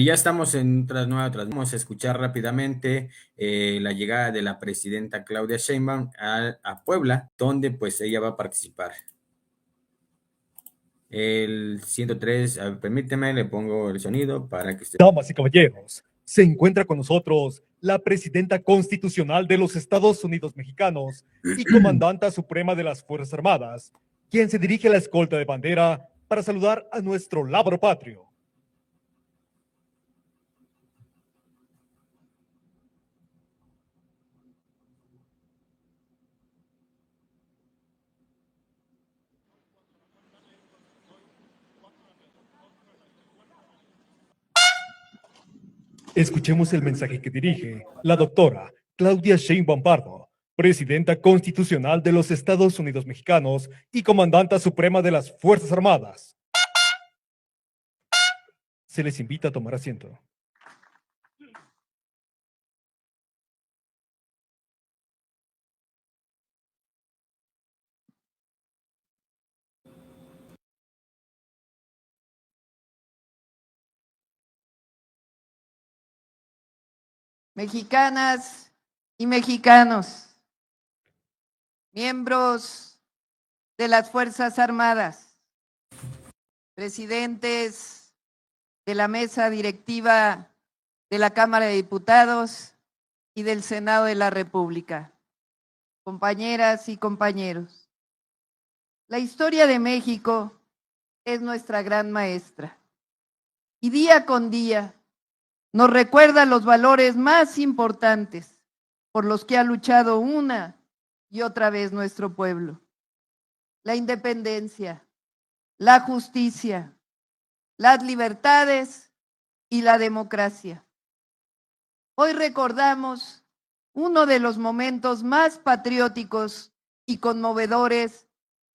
Y ya estamos en otra nueva transmisión. Vamos a escuchar rápidamente la llegada de la presidenta Claudia Sheinbaum a Puebla, donde pues ella va a participar. El 103, a ver, permíteme, le pongo el sonido para que esté. Damas y caballeros, se encuentra con nosotros la presidenta constitucional de los Estados Unidos mexicanos y comandanta suprema de las Fuerzas Armadas, quien se dirige a la escolta de bandera para saludar a nuestro lábaro patrio. Escuchemos el mensaje que dirige la doctora Claudia Sheinbaum Pardo, presidenta constitucional de los Estados Unidos mexicanos y comandanta suprema de las Fuerzas Armadas. Se les invita a tomar asiento. Mexicanas y mexicanos, miembros de las Fuerzas Armadas, presidentes de la mesa directiva de la Cámara de Diputados y del Senado de la República, compañeras y compañeros. La historia de México es nuestra gran maestra y día con día nos recuerda los valores más importantes por los que ha luchado una y otra vez nuestro pueblo. La independencia, la justicia, las libertades y la democracia. Hoy recordamos uno de los momentos más patrióticos y conmovedores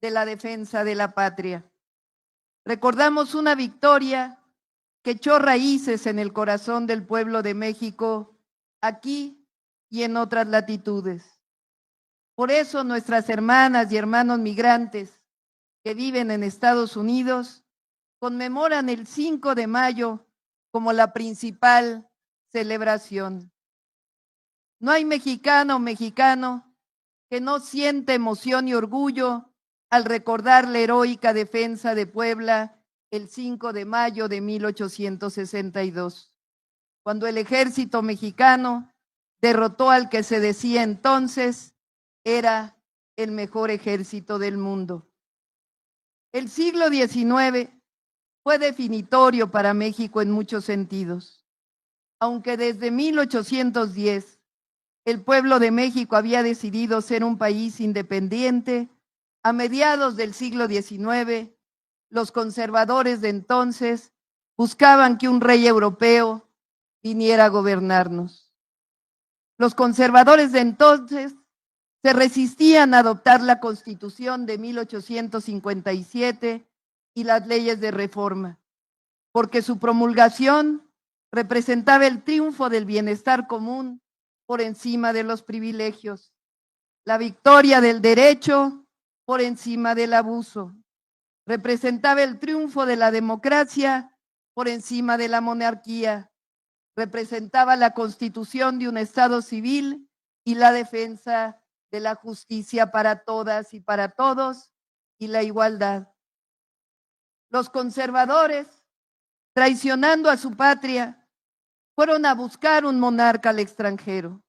de la defensa de la patria. Recordamos una victoria que echó raíces en el corazón del pueblo de México, aquí y en otras latitudes. Por eso nuestras hermanas y hermanos migrantes que viven en Estados Unidos conmemoran el 5 de mayo como la principal celebración. No hay mexicano o mexicano que no siente emoción y orgullo al recordar la heroica defensa de Puebla el 5 de mayo de 1862, cuando el ejército mexicano derrotó al que se decía entonces era el mejor ejército del mundo. El siglo XIX fue definitorio para México en muchos sentidos, aunque desde 1810 el pueblo de México había decidido ser un país independiente. A mediados del siglo XIX, los conservadores de entonces buscaban que un rey europeo viniera a gobernarnos. Los conservadores de entonces se resistían a adoptar la Constitución de 1857 y las leyes de reforma, porque su promulgación representaba el triunfo del bienestar común por encima de los privilegios, la victoria del derecho por encima del abuso. Representaba el triunfo de la democracia por encima de la monarquía. Representaba la constitución de un Estado civil y la defensa de la justicia para todas y para todos y la igualdad. Los conservadores, traicionando a su patria, fueron a buscar un monarca al extranjero.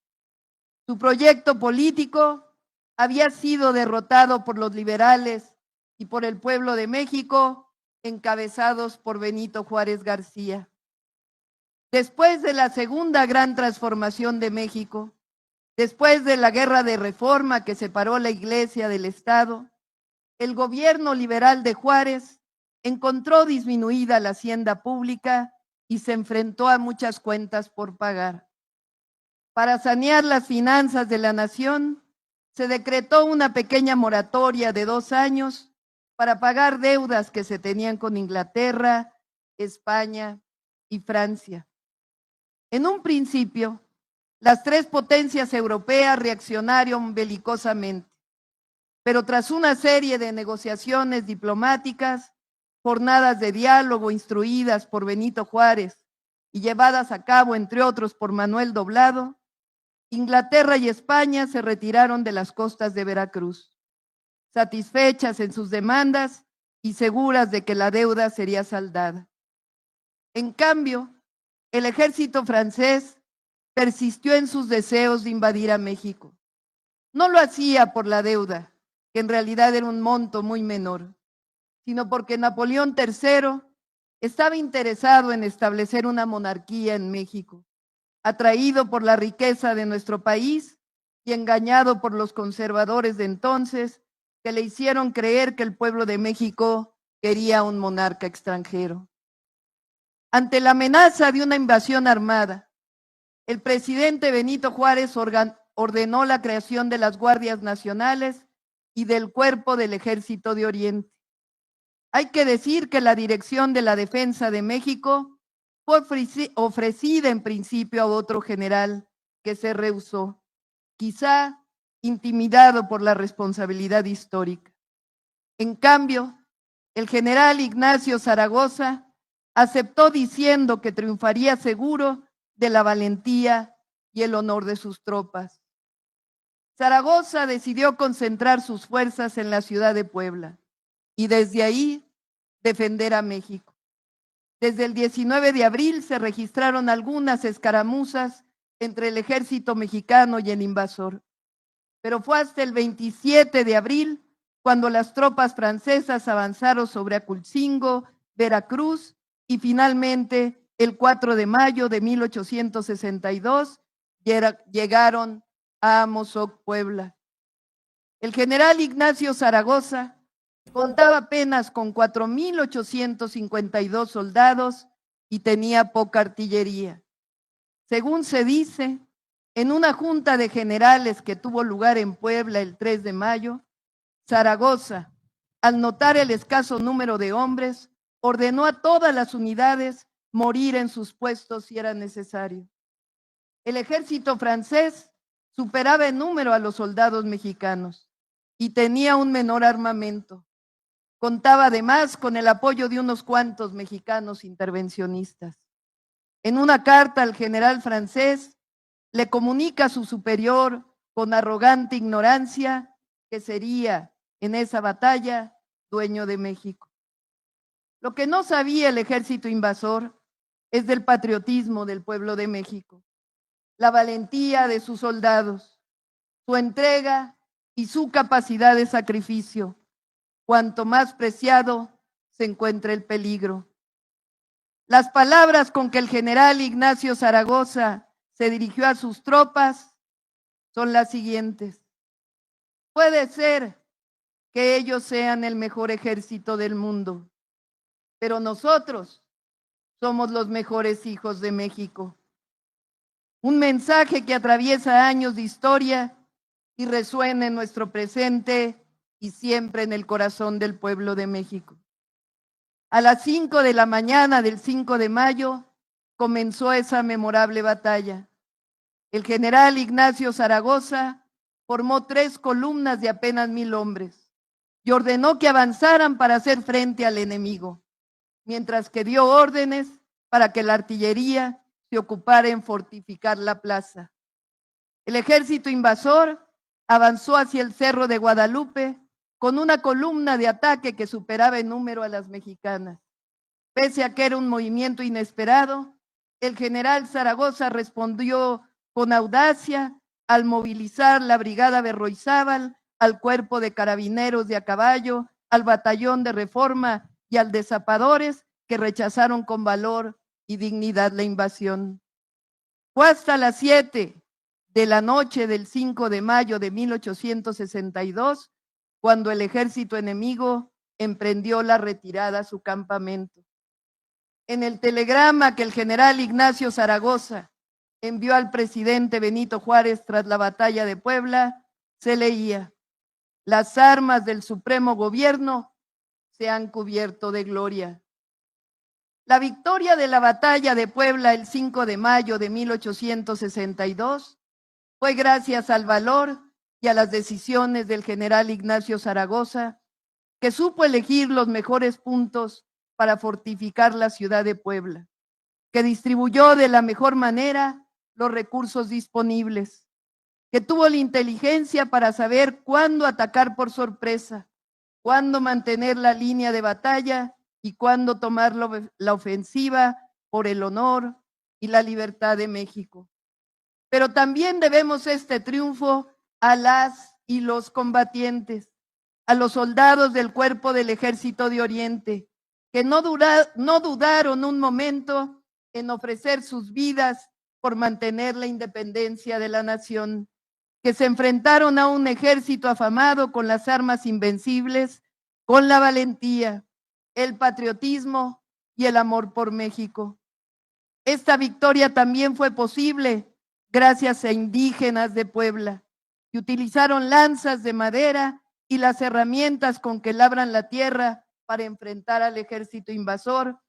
Su proyecto político había sido derrotado por los liberales y por el pueblo de México, encabezados por Benito Juárez García. Después de la segunda gran transformación de México, después de la guerra de reforma que separó la Iglesia del Estado, el gobierno liberal de Juárez encontró disminuida la hacienda pública y se enfrentó a muchas cuentas por pagar. Para sanear las finanzas de la nación, se decretó una pequeña moratoria de 2 años para pagar deudas que se tenían con Inglaterra, España y Francia. En un principio, las 3 potencias europeas reaccionaron belicosamente, pero tras una serie de negociaciones diplomáticas, jornadas de diálogo instruidas por Benito Juárez y llevadas a cabo, entre otros, por Manuel Doblado, Inglaterra y España se retiraron de las costas de Veracruz, satisfechas en sus demandas y seguras de que la deuda sería saldada. En cambio, el ejército francés persistió en sus deseos de invadir a México. No lo hacía por la deuda, que en realidad era un monto muy menor, sino porque Napoleón III estaba interesado en establecer una monarquía en México, atraído por la riqueza de nuestro país y engañado por los conservadores de entonces, que le hicieron creer que el pueblo de México quería un monarca extranjero. Ante la amenaza de una invasión armada, el presidente Benito Juárez ordenó la creación de las Guardias Nacionales y del Cuerpo del Ejército de Oriente. Hay que decir que la dirección de la defensa de México fue ofrecida en principio a otro general que se rehusó, quizá intimidado por la responsabilidad histórica. En cambio, el general Ignacio Zaragoza aceptó diciendo que triunfaría seguro de la valentía y el honor de sus tropas. Zaragoza decidió concentrar sus fuerzas en la ciudad de Puebla y desde ahí defender a México. Desde el 19 de abril se registraron algunas escaramuzas entre el ejército mexicano y el invasor, pero fue hasta el 27 de abril cuando las tropas francesas avanzaron sobre Aculcingo, Veracruz y finalmente el 4 de mayo de 1862 llegaron a Amozoc, Puebla. El general Ignacio Zaragoza contaba apenas con 4,852 soldados y tenía poca artillería. Según se dice, en una junta de generales que tuvo lugar en Puebla el 3 de mayo, Zaragoza, al notar el escaso número de hombres, ordenó a todas las unidades morir en sus puestos si era necesario. El ejército francés superaba en número a los soldados mexicanos y tenía un menor armamento. Contaba además con el apoyo de unos cuantos mexicanos intervencionistas. En una carta al general francés, le comunica a su superior con arrogante ignorancia que sería en esa batalla dueño de México. Lo que no sabía el ejército invasor es del patriotismo del pueblo de México, la valentía de sus soldados, su entrega y su capacidad de sacrificio. Cuanto más preciado se encuentra el peligro. Las palabras con que el general Ignacio Zaragoza se dirigió a sus tropas son las siguientes: puede ser que ellos sean el mejor ejército del mundo, pero nosotros somos los mejores hijos de México. Un mensaje que atraviesa años de historia y resuena en nuestro presente y siempre en el corazón del pueblo de México. A las 5 de la mañana del 5 de mayo comenzó esa memorable batalla. El general Ignacio Zaragoza formó 3 columnas de apenas 1,000 hombres y ordenó que avanzaran para hacer frente al enemigo, mientras que dio órdenes para que la artillería se ocupara en fortificar la plaza. El ejército invasor avanzó hacia el Cerro de Guadalupe con una columna de ataque que superaba en número a las mexicanas. Pese a que era un movimiento inesperado, el general Zaragoza respondió con audacia al movilizar la brigada Berroizábal, al cuerpo de carabineros de a caballo, al batallón de Reforma y al de zapadores, que rechazaron con valor y dignidad la invasión. Fue hasta las 7 de la noche del 5 de mayo de 1862 cuando el ejército enemigo emprendió la retirada a su campamento. En el telegrama que el general Ignacio Zaragoza envió al presidente Benito Juárez tras la batalla de Puebla, se leía: las armas del supremo gobierno se han cubierto de gloria. La victoria de la batalla de Puebla el 5 de mayo de 1862 fue gracias al valor y a las decisiones del general Ignacio Zaragoza, que supo elegir los mejores puntos para fortificar la ciudad de Puebla. que distribuyó de la mejor manera los recursos disponibles, que tuvo la inteligencia para saber cuándo atacar por sorpresa, cuándo mantener la línea de batalla y cuándo tomar la ofensiva por el honor y la libertad de México. Pero también debemos este triunfo a las y los combatientes, a los soldados del Cuerpo del Ejército de Oriente, que no dudaron un momento en ofrecer sus vidas por mantener la independencia de la nación, que se enfrentaron a un ejército afamado con las armas invencibles, con la valentía, el patriotismo y el amor por México. Esta victoria también fue posible gracias a indígenas de Puebla, que utilizaron lanzas de madera y las herramientas con que labran la tierra para enfrentar al ejército invasor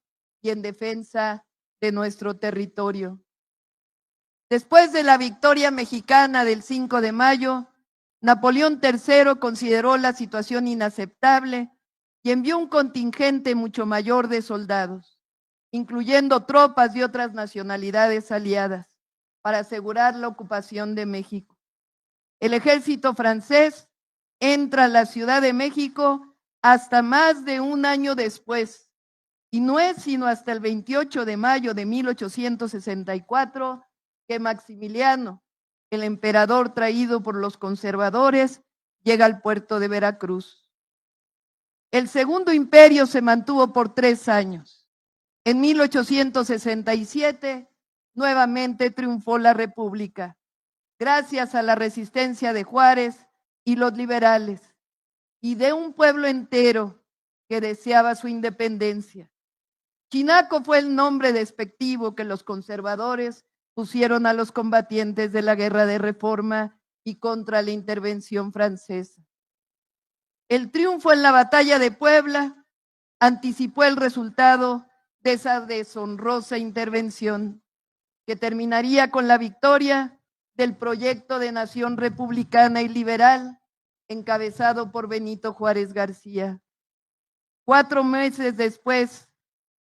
y en defensa de nuestro territorio. Después de la victoria mexicana del 5 de mayo, Napoleón III consideró la situación inaceptable y envió un contingente mucho mayor de soldados, incluyendo tropas de otras nacionalidades aliadas, para asegurar la ocupación de México. El ejército francés entra a la Ciudad de México hasta más de un año después, y no es sino hasta el 28 de mayo de 1864 que Maximiliano, el emperador traído por los conservadores, llega al puerto de Veracruz. El Segundo Imperio se mantuvo por 3 años. En 1867, nuevamente triunfó la República, gracias a la resistencia de Juárez y los liberales, y de un pueblo entero que deseaba su independencia. Chinaco fue el nombre despectivo que los conservadores pusieron a los combatientes de la Guerra de Reforma y contra la intervención francesa. El triunfo en la batalla de Puebla anticipó el resultado de esa deshonrosa intervención, que terminaría con la victoria del proyecto de nación republicana y liberal encabezado por Benito Juárez García. 4 meses después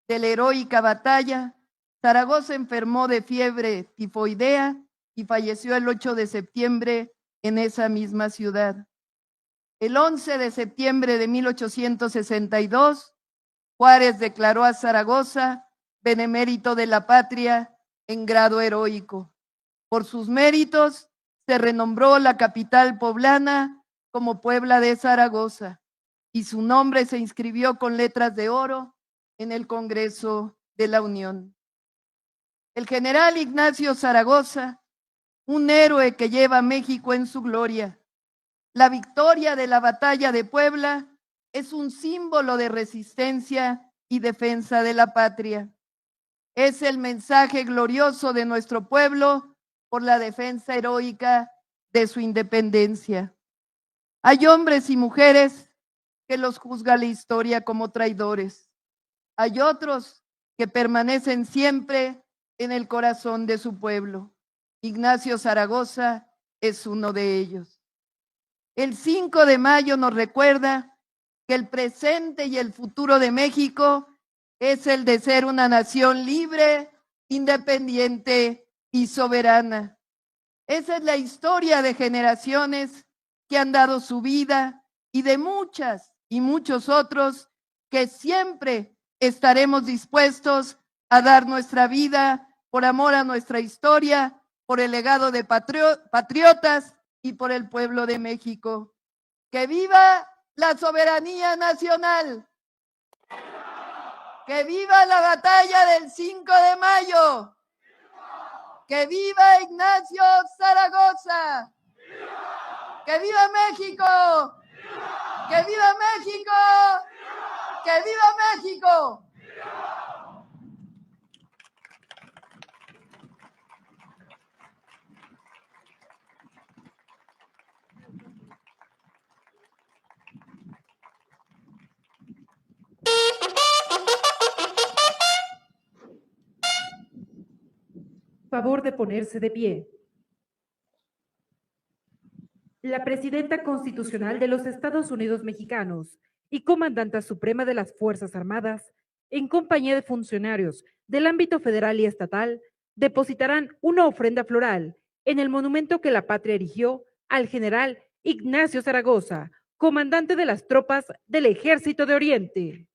de la heroica batalla, Zaragoza enfermó de fiebre tifoidea y falleció el 8 de septiembre en esa misma ciudad. El 11 de septiembre de 1862, Juárez declaró a Zaragoza benemérito de la patria en grado heroico. Por sus méritos, se renombró la capital poblana como Puebla de Zaragoza y su nombre se inscribió con letras de oro en el Congreso de la Unión. El general Ignacio Zaragoza, un héroe que lleva a México en su gloria. La victoria de la batalla de Puebla es un símbolo de resistencia y defensa de la patria. Es el mensaje glorioso de nuestro pueblo por la defensa heroica de su independencia. Hay hombres y mujeres que los juzga la historia como traidores. Hay otros que permanecen siempre en el corazón de su pueblo. Ignacio Zaragoza es uno de ellos. El 5 de mayo nos recuerda que el presente y el futuro de México es el de ser una nación libre, independiente y soberana. Esa es la historia de generaciones que han dado su vida y de muchas y muchos otros que siempre estaremos dispuestos a dar nuestra vida por amor a nuestra historia, por el legado de patriotas y por el pueblo de México. ¡Que viva la soberanía nacional! ¡Que viva la batalla del 5 de mayo! ¡Que viva Ignacio Zaragoza! ¡Que viva México! ¡Que viva México! ¡Que viva México! Favor de ponerse de pie. La Presidenta Constitucional de los Estados Unidos Mexicanos y Comandanta Suprema de las Fuerzas Armadas en compañía de funcionarios del ámbito federal y estatal, depositarán una ofrenda floral en el monumento que la patria erigió al general Ignacio Zaragoza, comandante de las tropas del Ejército de Oriente.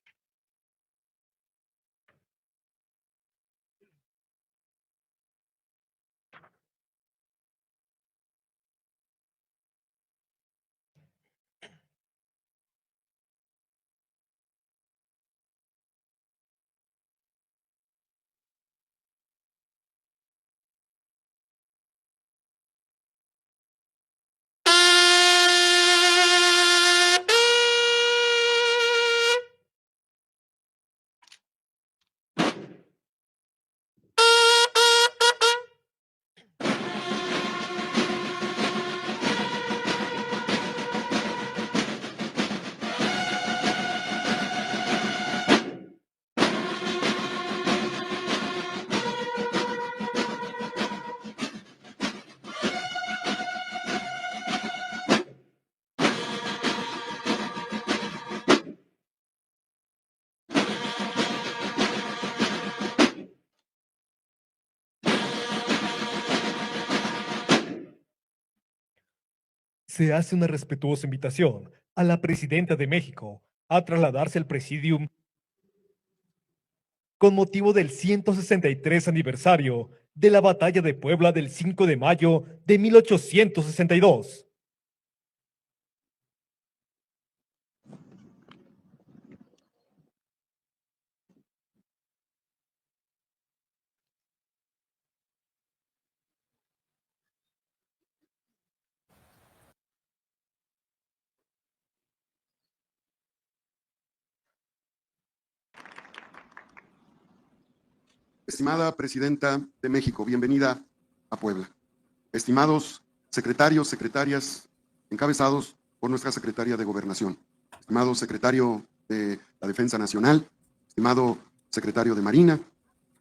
Se hace una respetuosa invitación a la presidenta de México a trasladarse al Presidium con motivo del 163 aniversario de la Batalla de Puebla del 5 de mayo de 1862. Estimada Presidenta de México, bienvenida a Puebla. Estimados secretarios, secretarias, encabezados por nuestra Secretaria de Gobernación. Estimado Secretario de la Defensa Nacional, estimado Secretario de Marina,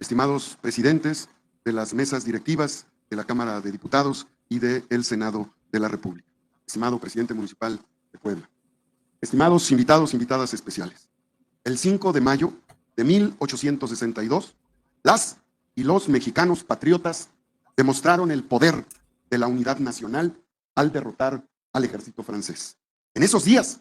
estimados presidentes de las mesas directivas de la Cámara de Diputados y del Senado de la República. Estimado Presidente Municipal de Puebla. Estimados invitados, invitadas especiales. El 5 de mayo de 1862, las y los mexicanos patriotas demostraron el poder de la unidad nacional al derrotar al ejército francés. En esos días,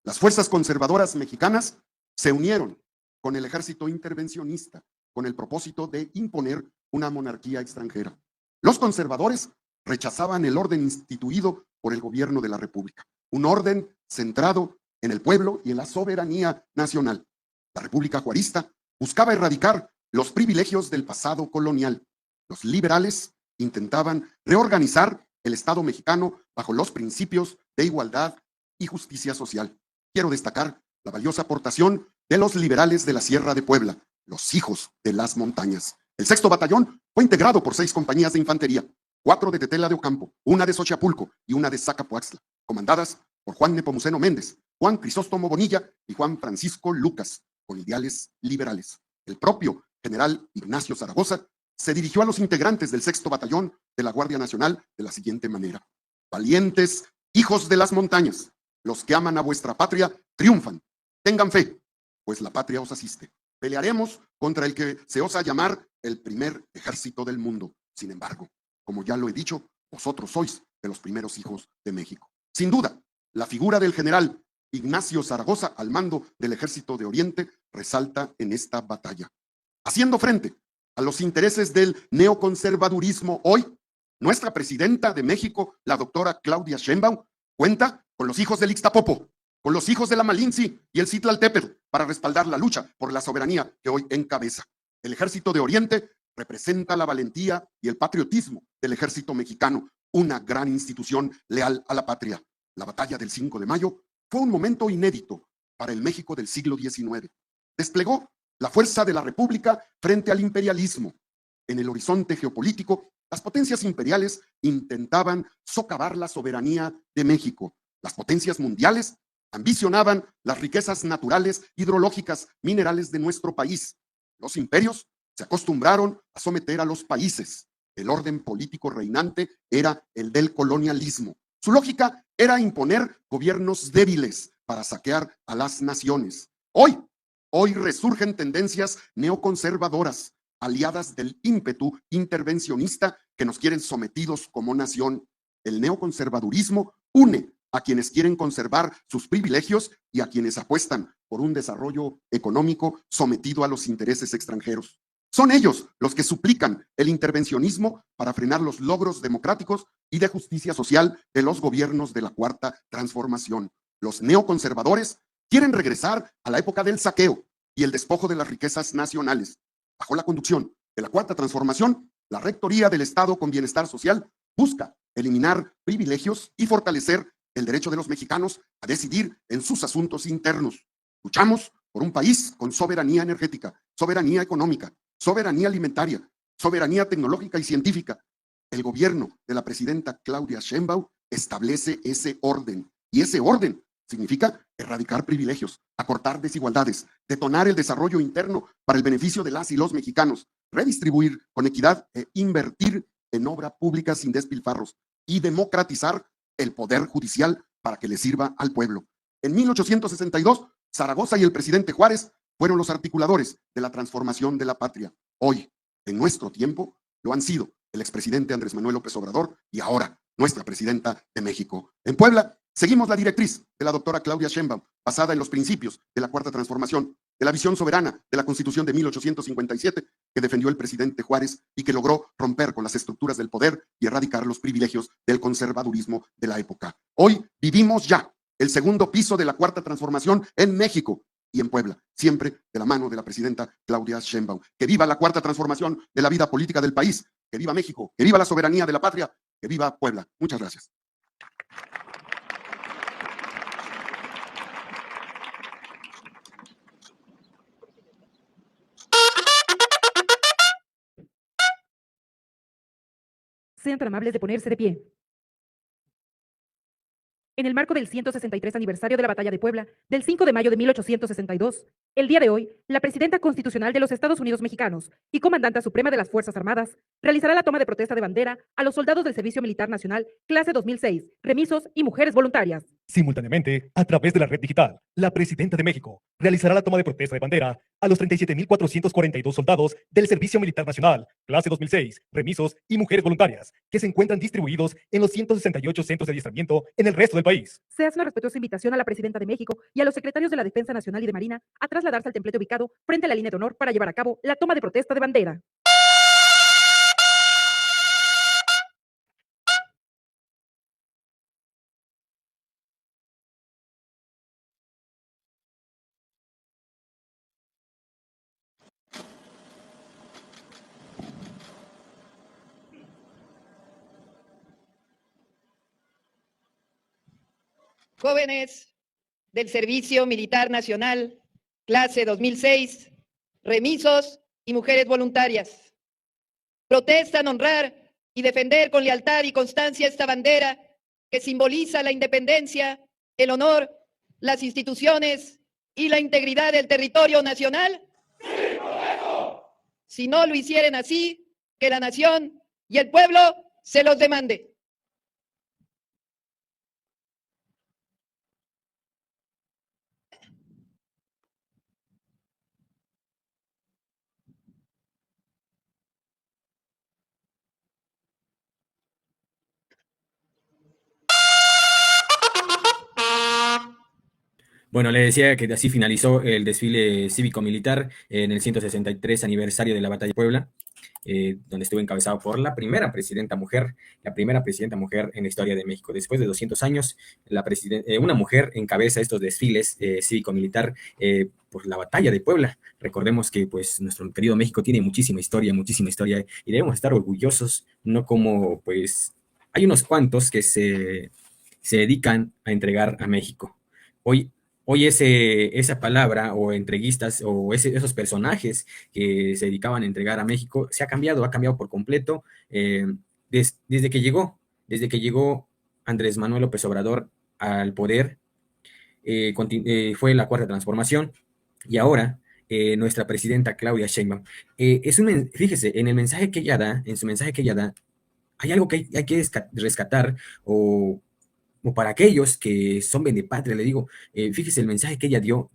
las fuerzas conservadoras mexicanas se unieron con el ejército intervencionista con el propósito de imponer una monarquía extranjera. Los conservadores rechazaban el orden instituido por el gobierno de la República, un orden centrado en el pueblo y en la soberanía nacional. La República Juarista buscaba erradicar los privilegios del pasado colonial. Los liberales intentaban reorganizar el Estado mexicano bajo los principios de igualdad y justicia social. Quiero destacar la valiosa aportación de los liberales de la Sierra de Puebla, los hijos de las montañas. El 6º Batallón fue integrado por 6 compañías de infantería, 4 de Tetela de Ocampo, 1 de Xochapulco y 1 de Zacapuaxtla, comandadas por Juan Nepomuceno Méndez, Juan Crisóstomo Bonilla y Juan Francisco Lucas, con ideales liberales. El propio general Ignacio Zaragoza se dirigió a los integrantes del 6º Batallón de la Guardia Nacional de la siguiente manera: valientes hijos de las montañas, los que aman a vuestra patria triunfan. Tengan fe, pues la patria os asiste. Pelearemos contra el que se osa llamar el primer ejército del mundo. Sin embargo, como ya lo he dicho, vosotros sois de los primeros hijos de México. Sin duda, la figura del general Ignacio Zaragoza al mando del Ejército de Oriente resalta en esta batalla. Haciendo frente a los intereses del neoconservadurismo hoy, nuestra presidenta de México, la doctora Claudia Sheinbaum, cuenta con los hijos del Ixtapopo, con los hijos de la Malinzi y el Citlaltépetl para respaldar la lucha por la soberanía que hoy encabeza. El Ejército de Oriente representa la valentía y el patriotismo del ejército mexicano, una gran institución leal a la patria. La batalla del 5 de mayo fue un momento inédito para el México del siglo XIX. Desplegó la fuerza de la República frente al imperialismo. En el horizonte geopolítico, las potencias imperiales intentaban socavar la soberanía de México. Las potencias mundiales ambicionaban las riquezas naturales, hidrológicas, minerales de nuestro país. Los imperios se acostumbraron a someter a los países. El orden político reinante era el del colonialismo. Su lógica era imponer gobiernos débiles para saquear a las naciones. Hoy, Hoy resurgen tendencias neoconservadoras, aliadas del ímpetu intervencionista que nos quieren sometidos como nación. El neoconservadurismo une a quienes quieren conservar sus privilegios y a quienes apuestan por un desarrollo económico sometido a los intereses extranjeros. Son ellos los que suplican el intervencionismo para frenar los logros democráticos y de justicia social de los gobiernos de la Cuarta Transformación. Los neoconservadores quieren regresar a la época del saqueo y el despojo de las riquezas nacionales. Bajo la conducción de la Cuarta Transformación, la Rectoría del Estado con Bienestar Social busca eliminar privilegios y fortalecer el derecho de los mexicanos a decidir en sus asuntos internos. Luchamos por un país con soberanía energética, soberanía económica, soberanía alimentaria, soberanía tecnológica y científica. El gobierno de la presidenta Claudia Sheinbaum establece ese orden, y ese orden significa erradicar privilegios, acortar desigualdades, detonar el desarrollo interno para el beneficio de las y los mexicanos, redistribuir con equidad e invertir en obra pública sin despilfarros y democratizar el poder judicial para que le sirva al pueblo. En 1862, Zaragoza y el presidente Juárez fueron los articuladores de la transformación de la patria. Hoy, en nuestro tiempo, lo han sido el expresidente Andrés Manuel López Obrador y ahora nuestra presidenta de México. En Puebla, seguimos la directriz de la doctora Claudia Sheinbaum, basada en los principios de la Cuarta Transformación, de la visión soberana de la Constitución de 1857, que defendió el presidente Juárez y que logró romper con las estructuras del poder y erradicar los privilegios del conservadurismo de la época. Hoy vivimos ya el segundo piso de la Cuarta Transformación en México y en Puebla, siempre de la mano de la presidenta Claudia Sheinbaum. Que viva la Cuarta Transformación de la vida política del país, que viva México, que viva la soberanía de la patria, que viva Puebla. Muchas gracias. Sean tan amables de ponerse de pie. En el marco del 163 aniversario de la Batalla de Puebla, del 5 de mayo de 1862, el día de hoy, la Presidenta Constitucional de los Estados Unidos Mexicanos y Comandanta Suprema de las Fuerzas Armadas realizará la toma de protesta de bandera a los soldados del Servicio Militar Nacional, clase 2006, remisos y mujeres voluntarias. Simultáneamente, a través de la red digital, la Presidenta de México realizará la toma de protesta de bandera a los 37.442 soldados del Servicio Militar Nacional, clase 2006, remisos y mujeres voluntarias, que se encuentran distribuidos en los 168 centros de adiestramiento en el resto del país. Se hace una respetuosa invitación a la Presidenta de México y a los secretarios de la Defensa Nacional y de Marina a trasladarse al templete ubicado frente a la línea de honor para llevar a cabo la toma de protesta de bandera. Jóvenes del Servicio Militar Nacional, clase 2006, remisos y mujeres voluntarias. Protestan honrar y defender con lealtad y constancia esta bandera que simboliza la independencia, el honor, las instituciones y la integridad del territorio nacional. ¡Sí, correcto! Si no lo hicieren así, que la nación y el pueblo se los demande. Bueno, le decía que así finalizó el desfile cívico-militar en el 163 aniversario de la Batalla de Puebla, donde estuvo encabezado por la primera presidenta mujer en la historia de México. Después de 200 años, una mujer encabeza estos desfiles cívico-militar por la Batalla de Puebla. Recordemos que pues nuestro querido México tiene muchísima historia, y debemos estar orgullosos, no como pues hay unos cuantos que se dedican a entregar a México. Hoy esa palabra o entreguistas o esos personajes que se dedicaban a entregar a México ha cambiado por completo desde que llegó Andrés Manuel López Obrador al poder. Fue la Cuarta Transformación y ahora nuestra presidenta Claudia Sheinbaum. Fíjese, en su mensaje que ella da, hay algo que hay que rescatar o para aquellos que son vendepatria, le digo, fíjese el mensaje que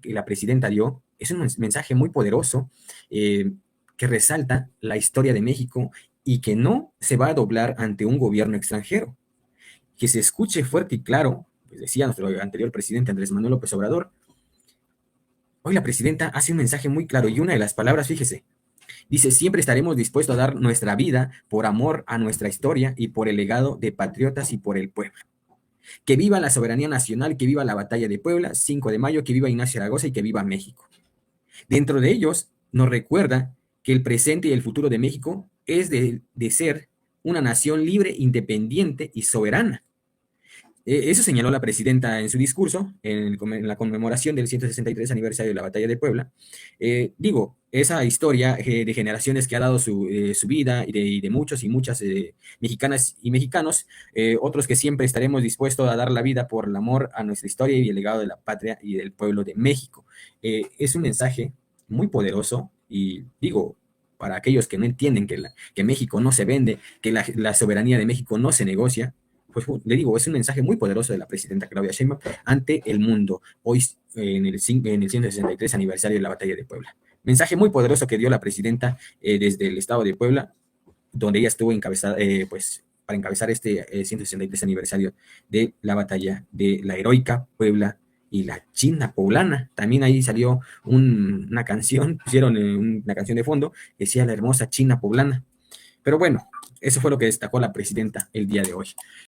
la presidenta dio, es un mensaje muy poderoso que resalta la historia de México y que no se va a doblar ante un gobierno extranjero. Que se escuche fuerte y claro, pues decía nuestro anterior presidente Andrés Manuel López Obrador. Hoy la presidenta hace un mensaje muy claro y una de las palabras, fíjese, dice: siempre estaremos dispuestos a dar nuestra vida por amor a nuestra historia y por el legado de patriotas y por el pueblo. Que viva la soberanía nacional, que viva la batalla de Puebla, 5 de mayo, que viva Ignacio Zaragoza y que viva México. Dentro de ellos nos recuerda que el presente y el futuro de México es de ser una nación libre, independiente y soberana. Eso señaló la presidenta en su discurso, en la conmemoración del 163 aniversario de la Batalla de Puebla. Esa historia de generaciones que ha dado su vida y de muchos y muchas mexicanas y mexicanos, otros que siempre estaremos dispuestos a dar la vida por el amor a nuestra historia y el legado de la patria y del pueblo de México. Es un mensaje muy poderoso y para aquellos que no entienden que México no se vende, que la soberanía de México no se negocia, pues le digo, es un mensaje muy poderoso de la presidenta Claudia Sheinbaum ante el mundo, hoy en el 163 aniversario de la Batalla de Puebla. Mensaje muy poderoso que dio la presidenta desde el estado de Puebla, donde ella estuvo encabezada, para encabezar este 163 aniversario de la Batalla de la heroica Puebla y la China Poblana. También ahí salió una canción, pusieron una canción de fondo que decía la hermosa China Poblana. Pero bueno, eso fue lo que destacó la presidenta el día de hoy.